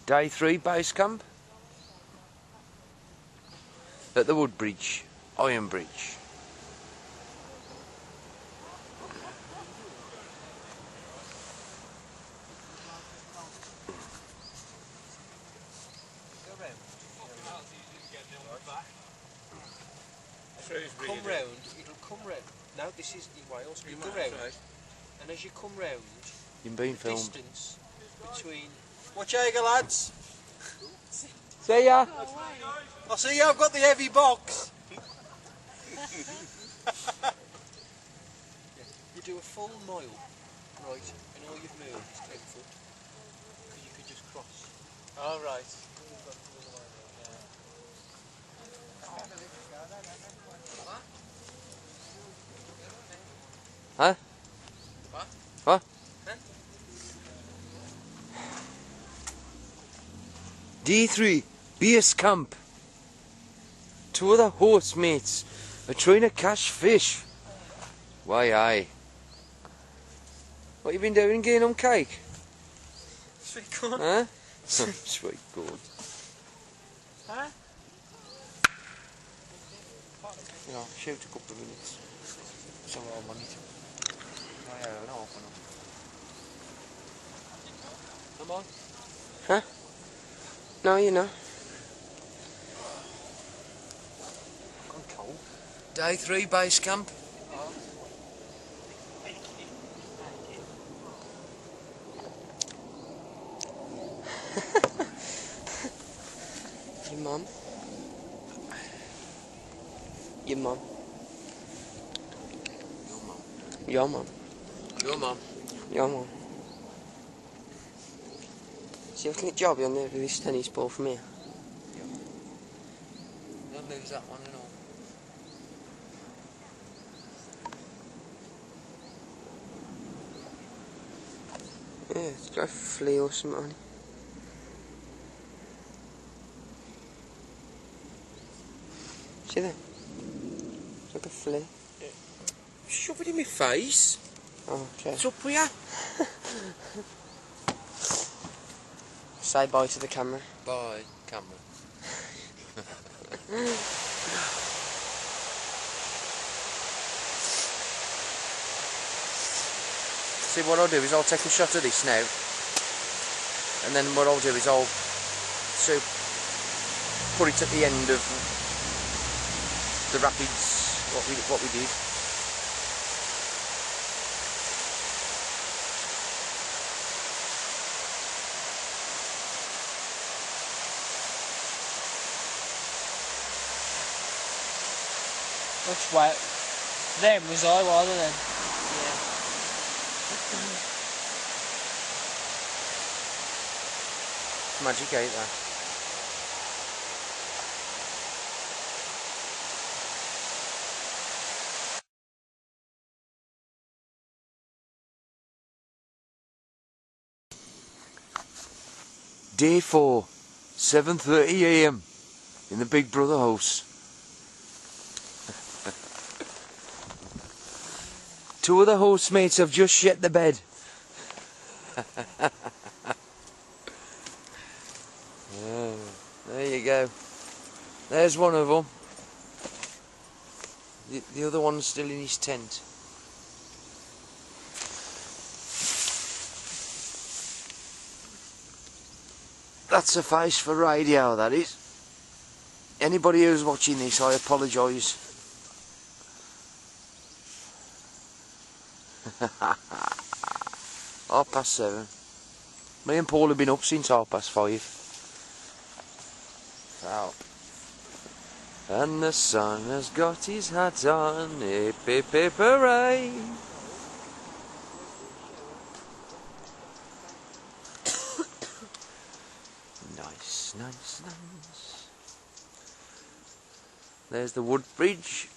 Day 3 base camp at the Woodbridge, Iron Bridge. Come round, it'll come round. Now this is in Wales, you go round, and as you come round, You've been the filmed. distance between... Watch out, you lads! See ya! I'll see you, I've got the heavy box! You do a full mile, right, and all you've moved is 10 foot, because you could just cross. All right. Huh? What? What? Huh? D3 base camp. Two of the host mates are trying to catch fish. Why aye. What you been doing, getting on cake? Sweet corn. Huh? Sweet corn. Huh? Yeah, shoot a couple of minutes. So I'll money to. Oh yeah, no, half enough. Come on. Huh? No, you know. I'm cold. Day 3 base camp. Your mum? Your mum? Your mum? Your mum. Your mum? See, I can get Jobby on there with this tennis ball from here. Don't lose that one and all. Yeah, it's got a flea or something on it. See there? It's like a flea. Shove it in my face. Oh, okay. What's up with you? Say bye to the camera. Bye, camera. See, what I'll do is I'll take a shot of this now, and then what I'll do is I'll put it at the end of the rapids, what we did. Which way? Them was I, wasn't it? Magic 8 there. Day 4, 7:30 AM in the Big Brother house. Two of the hostmates have just shit the bed. Oh, there you go. There's one of them. The other one's still in his tent. That's a face for radio, that is. Anybody who's watching this, I apologise. 7:30. Me and Paul have been up since 5:30. Wow. And the sun has got his hat on, hip hip hip hooray. Nice, nice, nice. There's the Woodbridge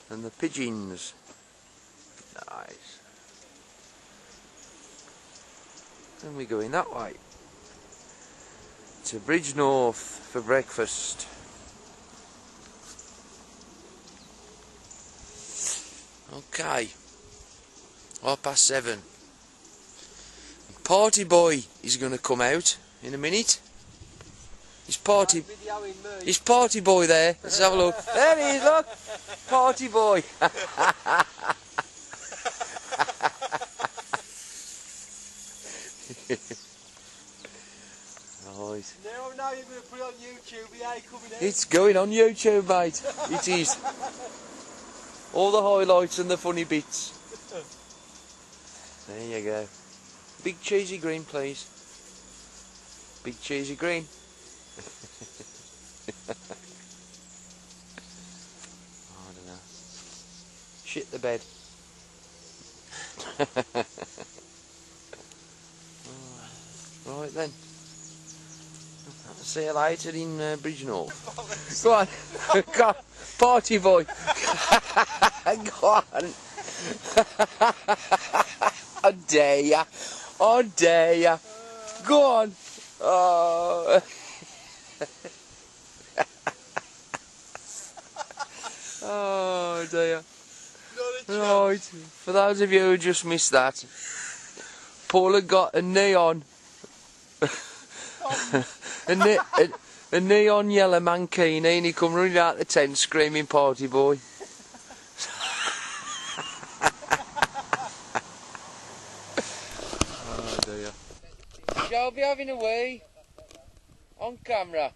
and the pigeons. Nice. And we're going that way to Bridge North for breakfast. Okay, 7:30. Party boy is going to come out in a minute. He's party boy there. Let's have a look. There he is, look. Party boy. Right. Now you're going to put it on YouTube. Yeah, coming out. It's going on YouTube, mate. It is. All the highlights and the funny bits. There you go. Big cheesy green, please. Big cheesy green. I don't know. Shit the bed. Right then. See you later in Bridgenorth. Go on. Go on. Party boy. Go on. I dare ya. I dare ya. Go on. Oh. Oh dear. Right, for those of you who just missed that, Paul had got a neon, a neon yellow mankini, and he come running out the tent screaming "Party boy!" Oh dear. Shall be having a wee on camera.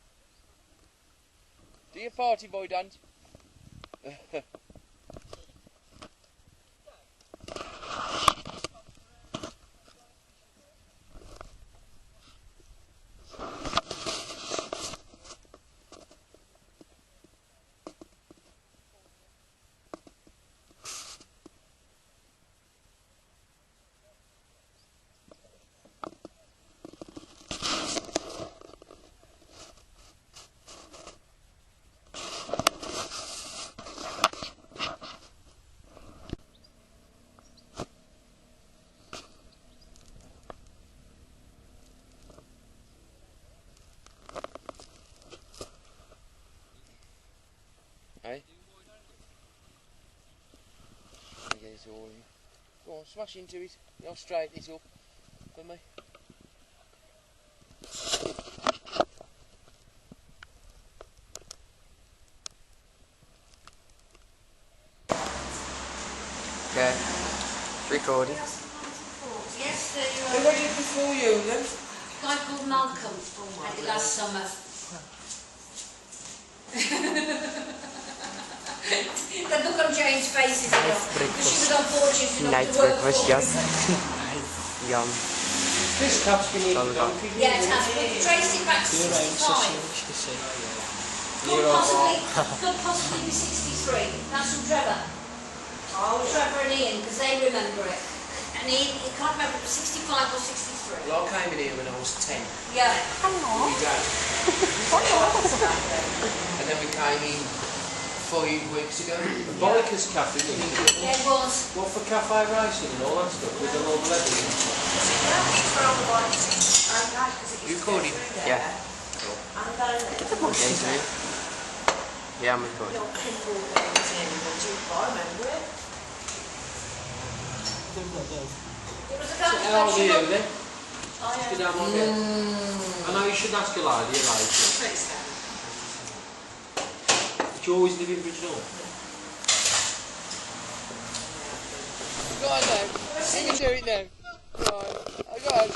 Do your party boy dance? Hey? Go on, smash into it. I'll straighten it up for me. Okay, it's recording. Yes, Who was it before you then? a guy called Malcolm had it last summer. The look on Jane's face is enough. She was unfortunate enough to work for just yum. This cap's been eaten donkey. Yeah, it has. But trace it back to 65. Could possibly be 63. That's from Trevor. Oh, Trevor and Ian, because they remember it. And he can't remember if it was 65 or 63. Well, I came in here when I was 10. Yeah. My dad. And then we came in 5 weeks ago. A biker's cafe, isn't it? Yeah, it was. What for cafe racing and all that stuff with the old leather. You called him? Yeah. Yeah, I'm recording. It was a How old are you then? Oh, Get down on there. I know you should ask Elijah later. But you always live in Bridgenorth? Go on now. You can do it now. Go on. Go on.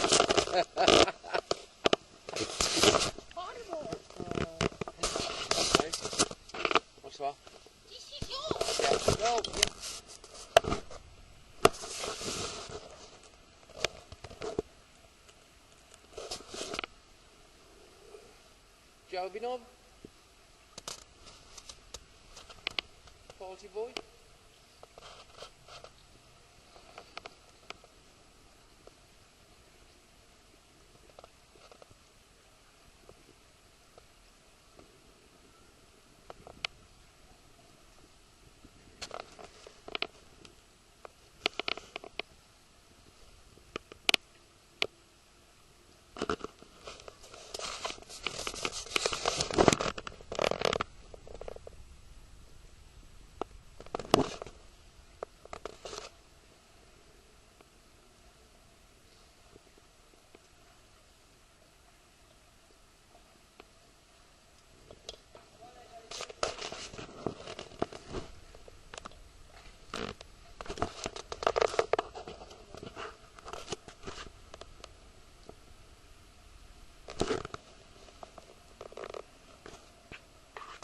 What's that? This is yours. Yeah. No. Joby knob. Party boy.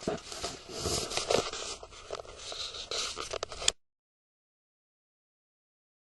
Right.